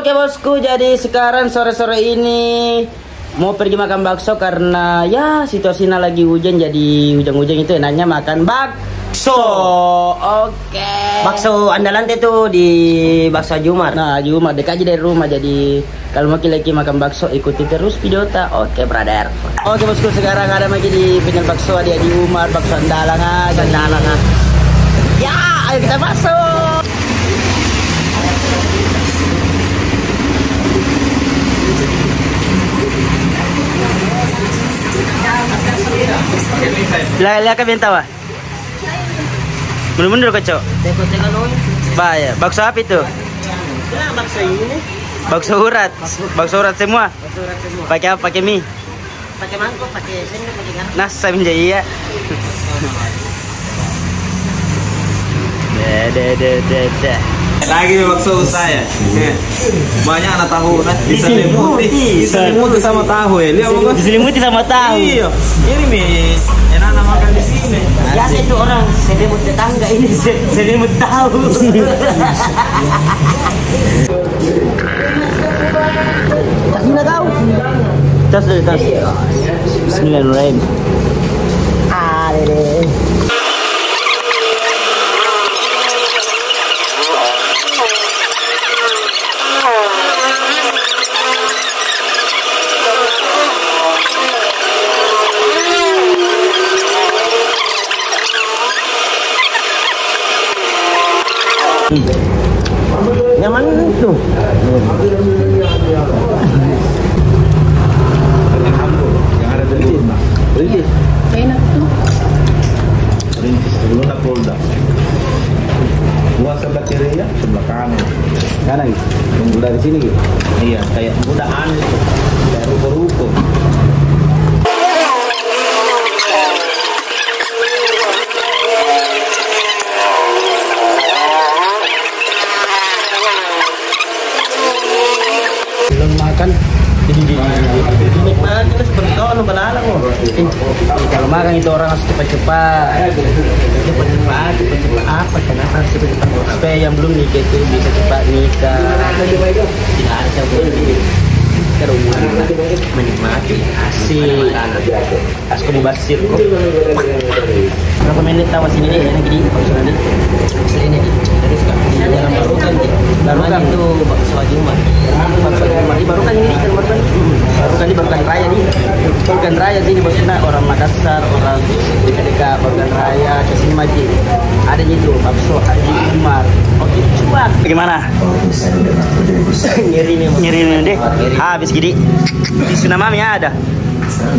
Oke bosku, jadi sekarang sore-sore ini mau pergi makan bakso karena ya situasinya lagi hujan, jadi hujan-hujan itu enaknya makan bakso. Oke. Bakso andalan itu di Bakso Haji Umar. Nah, Haji Umar dekat aja dari rumah, jadi kalau mau lagi makan bakso ikuti terus video ta. Oke brother. Oke bosku, sekarang ada lagi di pinggir bakso di Haji Umar, bakso andalan aja. Ya, ayo kita masuk. Lihat ke bintang, mundur kocok. Bahaya. Bakso apa itu? Bakso ini. Bakso urat. Bakso urat semua. Pakai apa? Pakai mie. Pakai mangkok, pakai sendok, pakai garpu. Nasa menjadi ya. Deh. Lagi bakso saya. Banyak anak tahu nah diselimuti sama tahu ya. Lihat bagus. Diselimuti sama tahu. Iya. Ini mie enak makan di sini. Biasa itu orang selimut tetangga, ini selimut tahu. Kasihlah kau. Tas. Bismillahirrahmanirrahim. Deh. Nyaman tuh. Yang ada di Enak tuh. Rintis sebelumnya Polda. Gua sebelah kiri ya, sebelah kanan. Kanan. Tunggu dari sini gitu. Iya, kayak mudaan itu. Kayak ruko-ruko. Belum makan. Nikmati lah seperti kau nu balalang loh. Kalau makan itu orang harus cepat-cepat. Cepat-cepat apa? Kenapa harus cepat-cepat? Supaya yang belum nikah itu bisa cepat nikah. Tidak ada boleh Kerumunan menikmati asik. Asko mubasir kok. Berapa menit tahu sini deh enak gini bakso nanti. sini terus kan dalam barukan Barukan itu bakso Haji Umar. Bakso ini barukan ini kan barukan. Barukan ini barukan raya nih. Barukan raya sini bosnya orang Makassar, orang dekat barukan raya ke sini Maji. Ada itu bakso Haji Umar. Oke, coba. Bagaimana? Nyeri nih Nyeri deh. Habis gini. Di Tsunami ada.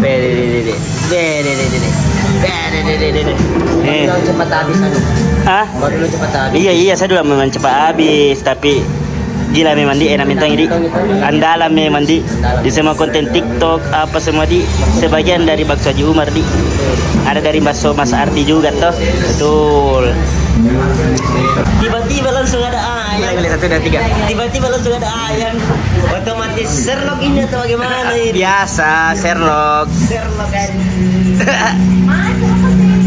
Bede. Baru cepat habis anu. Hah? Baru cepat habis. Iya, saya dulu memang cepat habis, tapi gila memang di enak mentang ini. Andalan memang di semua konten TikTok apa semua di sebagian dari bakso Haji Umar di. Ada dari bakso Mas Arti juga toh. Betul. Tiba-tiba langsung ada ayam. Pilih 1 dan 3. Tiba-tiba langsung ada ayam. Otomatis Sherlock ini atau bagaimana ini? Biasa Sherlock. Sherlock kan.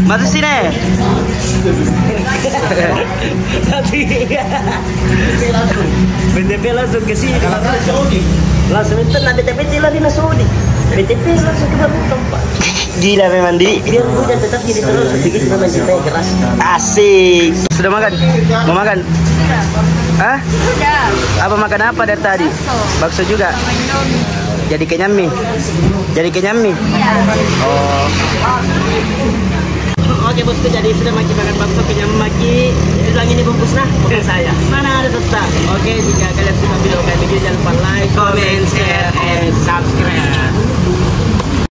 Masuk sini. BTP langsung ke sini. Langsung itu nanti BTP lagi nasudi. BTP langsung ke tempat. Gila memang di. Biar hujan tetap jadi terus begitu memang kita keras. Asik. Sudah makan? Mau makan? Hah? Sudah. Apa makan apa dari tadi? Bakso juga. Jadi kenyang mie. Oh. Oke bosku, jadi sudah makin makan bakso kenyang maki. Bilang ini bungkus nah, bukan saya. Mana ada tetap. Oke, jika kalian suka video kami, jangan lupa like, comment, share, and subscribe.